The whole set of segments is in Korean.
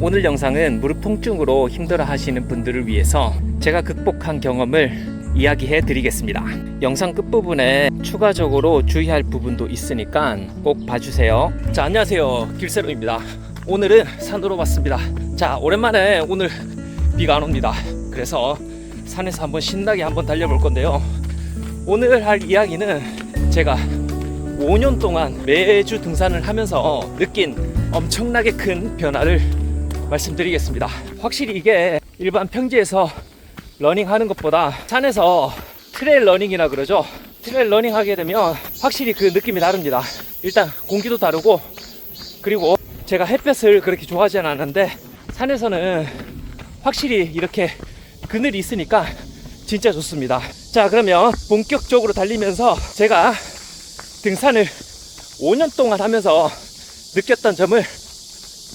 오늘 영상은 무릎 통증으로 힘들어 하시는 분들을 위해서 제가 극복한 경험을 이야기해 드리겠습니다. 영상 끝부분에 추가적으로 주의할 부분도 있으니까 꼭 봐주세요. 자, 안녕하세요, 길세로입니다. 오늘은 산으로 왔습니다. 자, 오랜만에 오늘 비가 안 옵니다. 그래서 산에서 한번 신나게 한번 달려볼 건데요. 오늘 할 이야기는 제가 5년 동안 매주 등산을 하면서 느낀 엄청나게 큰 변화를 말씀드리겠습니다. 확실히 이게 일반 평지에서 러닝 하는 것보다 산에서 트레일 러닝이라 그러죠. 트레일 러닝 하게 되면 확실히 그 느낌이 다릅니다. 일단 공기도 다르고, 그리고 제가 햇볕을 그렇게 좋아하지는 않는데 산에서는 확실히 이렇게 그늘이 있으니까 진짜 좋습니다. 자, 그러면 본격적으로 달리면서 제가 등산을 5년 동안 하면서 느꼈던 점을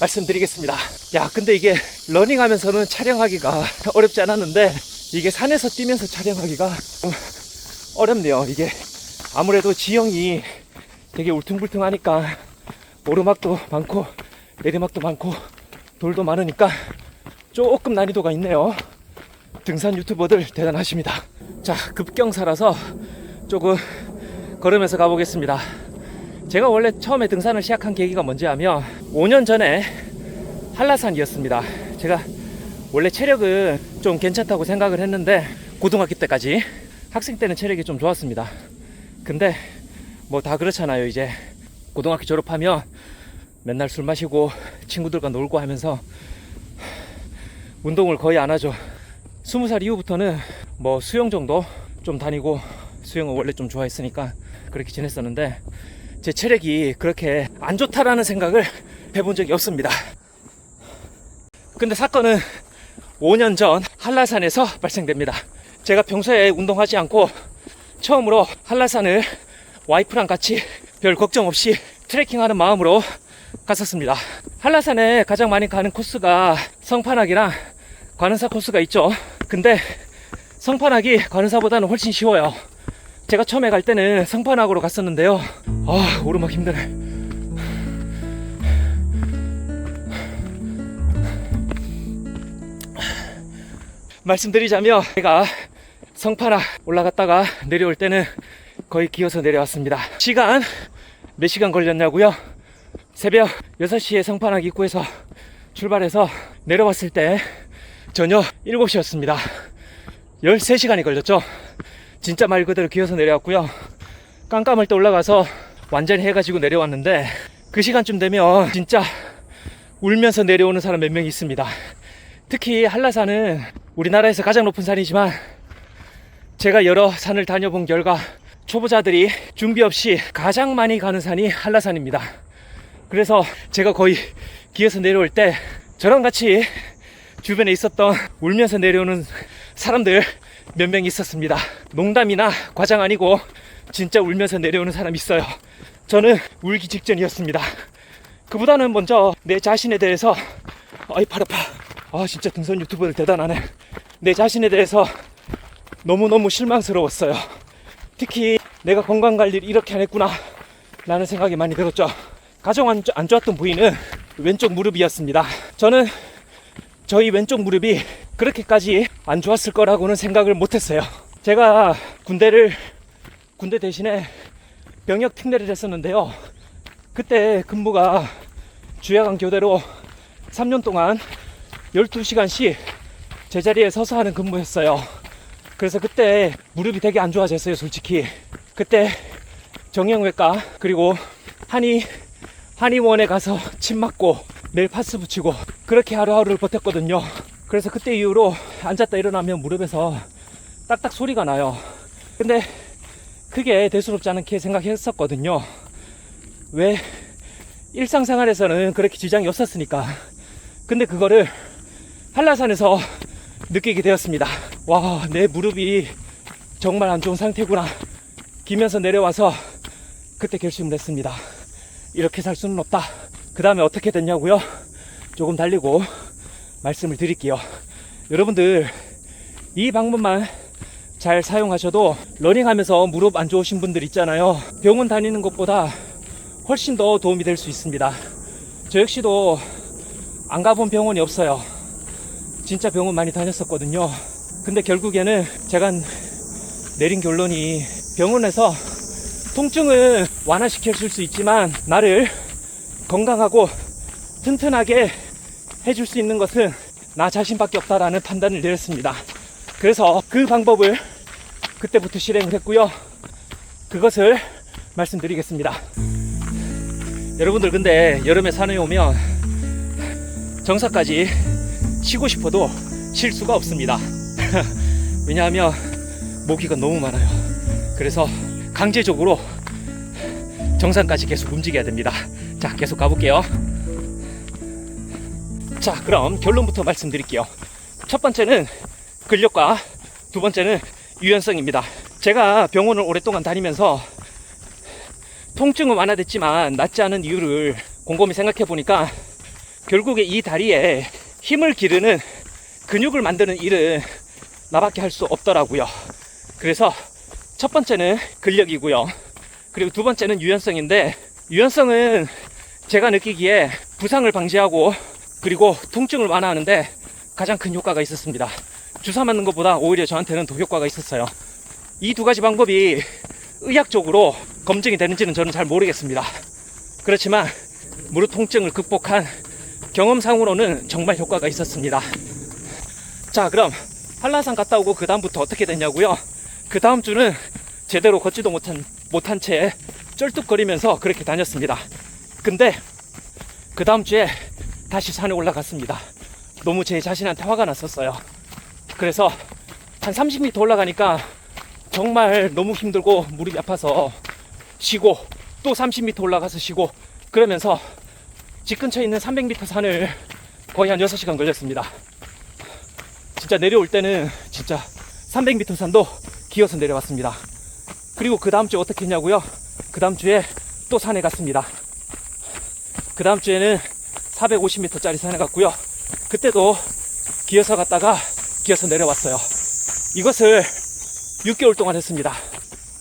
말씀드리겠습니다. 야, 근데 이게 러닝하면서는 촬영하기가 어렵지 않았는데 이게 산에서 뛰면서 촬영하기가 좀 어렵네요. 이게 아무래도 지형이 되게 울퉁불퉁하니까 오르막도 많고 내리막도 많고 돌도 많으니까 조금 난이도가 있네요. 등산 유튜버들 대단하십니다. 자, 급경사라서 조금 걸으면서 가보겠습니다. 제가 원래 처음에 등산을 시작한 계기가 뭔지 하면 5년 전에 한라산이었습니다. 제가 원래 체력은 좀 괜찮다고 생각을 했는데 고등학교 때까지 학생 때는 체력이 좀 좋았습니다. 근데 뭐 다 그렇잖아요. 이제 고등학교 졸업하면 맨날 술 마시고 친구들과 놀고 하면서 운동을 거의 안 하죠. 20살 이후부터는 뭐 수영 정도 좀 다니고, 수영을 원래 좀 좋아했으니까 그렇게 지냈었는데 제 체력이 그렇게 안 좋다라는 생각을 해본 적이 없습니다. 근데 사건은 5년 전 한라산에서 발생됩니다. 제가 평소에 운동하지 않고 처음으로 한라산을 와이프랑 같이 별 걱정 없이 트레킹하는 마음으로 갔었습니다. 한라산에 가장 많이 가는 코스가 성판악이랑 관음사 코스가 있죠. 근데 성판악이 관음사보다는 훨씬 쉬워요. 제가 처음에 갈 때는 성판악으로 갔었는데요. 오르막 힘드네. 말씀드리자면 제가 성판악 올라갔다가 내려올 때는 거의 기어서 내려왔습니다. 시간 몇 시간 걸렸냐고요? 새벽 6시에 성판악 입구에서 출발해서 내려왔을 때 저녁 7시였습니다. 13시간이 걸렸죠. 진짜 말 그대로 기어서 내려왔고요. 깜깜할 때 올라가서 완전히 해가지고 내려왔는데 그 시간쯤 되면 진짜 울면서 내려오는 사람 몇 명 있습니다. 특히 한라산은 우리나라에서 가장 높은 산이지만 제가 여러 산을 다녀본 결과 초보자들이 준비 없이 가장 많이 가는 산이 한라산입니다. 그래서 제가 거의 기어서 내려올 때 저랑 같이 주변에 있었던 울면서 내려오는 사람들 몇 명 있었습니다. 농담이나 과장 아니고 진짜 울면서 내려오는 사람 있어요. 저는 울기 직전이었습니다. 그보다는 먼저 내 자신에 대해서 팔 아파. 진짜 등산 유튜버들 대단하네. 내 자신에 대해서 너무너무 실망스러웠어요. 특히 내가 건강관리를 이렇게 안 했구나 라는 생각이 많이 들었죠. 가장 안 좋았던 부위는 왼쪽 무릎이었습니다. 저는 저희 왼쪽 무릎이 그렇게까지 안 좋았을 거라고는 생각을 못했어요. 제가 군대 대신에 병역 특례를 했었는데요. 그때 근무가 주야간 교대로 3년 동안 12시간씩 제자리에 서서 하는 근무였어요. 그래서 그때 무릎이 되게 안 좋아졌어요, 솔직히. 그때 정형외과 그리고 한의원에 가서 침 맞고 매일 파스 붙이고 그렇게 하루하루를 버텼거든요. 그래서 그때 이후로 앉았다 일어나면 무릎에서 딱딱 소리가 나요. 근데 크게 대수롭지 않게 생각했었거든요. 왜? 일상생활에서는 그렇게 지장이 없었으니까. 근데 그거를 한라산에서 느끼게 되었습니다. 와, 내 무릎이 정말 안 좋은 상태구나. 기면서 내려와서 그때 결심을 했습니다. 이렇게 살 수는 없다. 그 다음에 어떻게 됐냐고요? 조금 달리고 말씀을 드릴게요. 여러분들 이 방법만 잘 사용하셔도 러닝하면서 무릎 안 좋으신 분들 있잖아요. 병원 다니는 것보다 훨씬 더 도움이 될 수 있습니다. 저 역시도 안 가본 병원이 없어요. 진짜 병원 많이 다녔었거든요. 근데 결국에는 제가 내린 결론이 병원에서 통증은 완화시켜 줄 수 있지만 나를 건강하고 튼튼하게 해줄 수 있는 것은 나 자신밖에 없다라는 판단을 내렸습니다. 그래서 그 방법을 그때부터 실행을 했고요. 그것을 말씀드리겠습니다. 여러분들, 근데 여름에 산에 오면 정상까지 쉬고 싶어도 쉴 수가 없습니다. 왜냐하면 모기가 너무 많아요. 그래서 강제적으로 정상까지 계속 움직여야 됩니다. 자, 계속 가볼게요. 자, 그럼 결론부터 말씀드릴게요. 첫 번째는 근력과 두 번째는 유연성입니다. 제가 병원을 오랫동안 다니면서 통증은 완화됐지만 낫지 않은 이유를 곰곰이 생각해 보니까 결국에 이 다리에 힘을 기르는 근육을 만드는 일은 나밖에 할 수 없더라고요. 그래서 첫 번째는 근력이고요. 그리고 두 번째는 유연성인데, 유연성은 제가 느끼기에 부상을 방지하고 그리고 통증을 완화하는데 가장 큰 효과가 있었습니다. 주사 맞는 것보다 오히려 저한테는 더 효과가 있었어요. 이 두 가지 방법이 의학적으로 검증이 되는지는 저는 잘 모르겠습니다. 그렇지만 무릎 통증을 극복한 경험상으로는 정말 효과가 있었습니다. 자, 그럼 한라산 갔다 오고 그 다음부터 어떻게 됐냐고요? 그 다음 주는 제대로 걷지도 못한 채 쩔뚝거리면서 그렇게 다녔습니다. 근데 그 다음 주에 다시 산에 올라갔습니다. 너무 제 자신한테 화가 났었어요. 그래서 한 30m 올라가니까 정말 너무 힘들고 무릎이 아파서 쉬고 또 30m 올라가서 쉬고 그러면서 집 근처에 있는 300m 산을 거의 한 6시간 걸렸습니다. 진짜 내려올 때는 진짜 300m 산도 기어서 내려왔습니다. 그리고 그 다음 주에 어떻게 했냐고요? 그 다음 주에 또 산에 갔습니다. 그 다음 주에는 450m 짜리 산에 갔고요. 그때도 기어서 갔다가 기어서 내려왔어요. 이것을 6개월 동안 했습니다.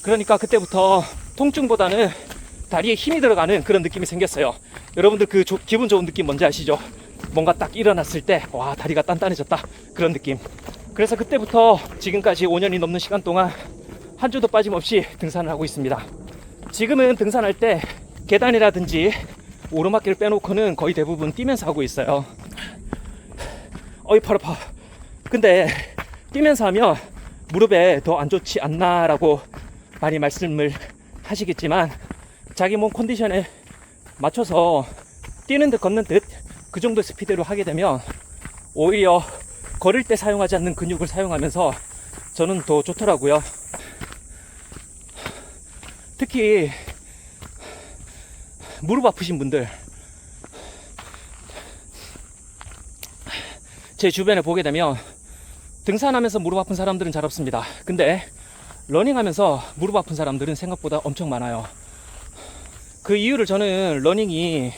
그러니까 그때부터 통증보다는 다리에 힘이 들어가는 그런 느낌이 생겼어요. 여러분들 그 기분 좋은 느낌 뭔지 아시죠? 뭔가 딱 일어났을 때 와, 다리가 단단해졌다, 그런 느낌. 그래서 그때부터 지금까지 5년이 넘는 시간 동안 한 주도 빠짐없이 등산을 하고 있습니다. 지금은 등산할 때 계단이라든지 오르막길을 빼놓고는 거의 대부분 뛰면서 하고 있어요. 어이, 팔 아파. 근데 뛰면서 하면 무릎에 더 안 좋지 않나라고 많이 말씀을 하시겠지만, 자기 몸 컨디션에 맞춰서 뛰는 듯 걷는 듯 그 정도 스피드로 하게 되면 오히려 걸을 때 사용하지 않는 근육을 사용하면서 저는 더 좋더라고요. 특히 무릎 아프신 분들, 제 주변에 보게 되면 등산하면서 무릎 아픈 사람들은 잘 없습니다. 근데 러닝하면서 무릎 아픈 사람들은 생각보다 엄청 많아요. 그 이유를 저는 러닝이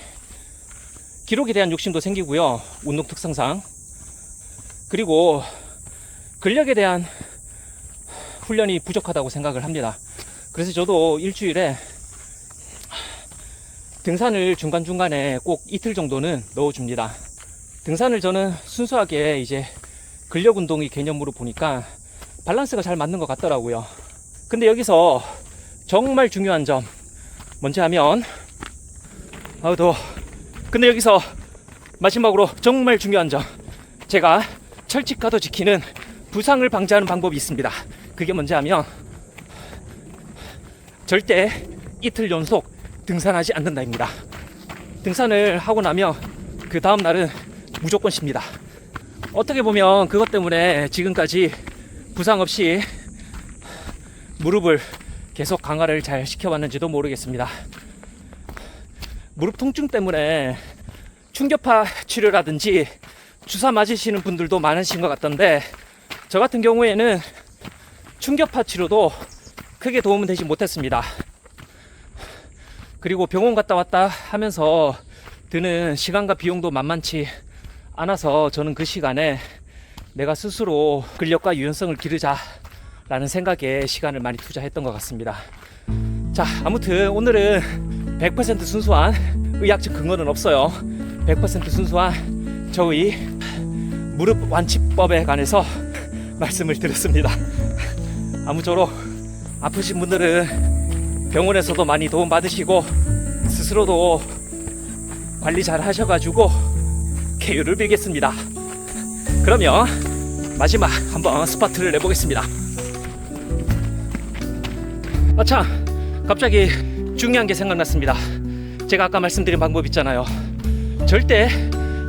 기록에 대한 욕심도 생기고요, 운동 특성상, 그리고 근력에 대한 훈련이 부족하다고 생각을 합니다. 그래서 저도 일주일에 등산을 중간중간에 꼭 이틀 정도는 넣어줍니다. 등산을 저는 순수하게 이제 근력 운동의 개념으로 보니까 밸런스가 잘 맞는 것 같더라고요. 근데 여기서 정말 중요한 점 뭔지 하면, 아우 더워. 근데 여기서 마지막으로 정말 중요한 점, 제가 철칙과도 지키는 부상을 방지하는 방법이 있습니다. 그게 뭔지 하면 절대 이틀 연속 등산하지 않는다입니다. 등산을 하고 나면 그 다음 날은 무조건 쉽니다. 어떻게 보면 그것 때문에 지금까지 부상 없이 무릎을 계속 강화를 잘 시켜왔는지도 모르겠습니다. 무릎 통증 때문에 충격파 치료라든지 주사 맞으시는 분들도 많으신 것 같던데, 저 같은 경우에는 충격파 치료도 크게 도움은 되지 못했습니다. 그리고 병원 갔다 왔다 하면서 드는 시간과 비용도 만만치 않아서 저는 그 시간에 내가 스스로 근력과 유연성을 기르자 라는 생각에 시간을 많이 투자했던 것 같습니다. 자, 아무튼 오늘은 100% 순수한 의학적 근거는 없어요. 100% 순수한 저희 무릎 완치법에 관해서 말씀을 드렸습니다. 아무쪼록 아프신 분들은 병원에서도 많이 도움 받으시고 스스로도 관리 잘 하셔가지고 쾌유를 빌겠습니다. 그러면 마지막 한번 스파트를 내보겠습니다. 아참, 갑자기 중요한 게 생각났습니다. 제가 아까 말씀드린 방법 있잖아요. 절대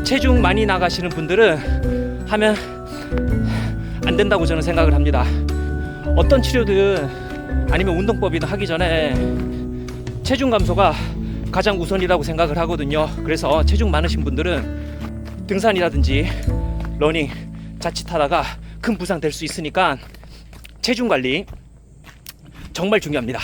체중 많이 나가시는 분들은 하면 안 된다고 저는 생각을 합니다. 어떤 치료든 아니면 운동법이든 하기 전에 체중 감소가 가장 우선이라고 생각을 하거든요. 그래서 체중 많으신 분들은 등산이라든지 러닝 자칫하다가 큰 부상 될 수 있으니까 체중 관리 정말 중요합니다.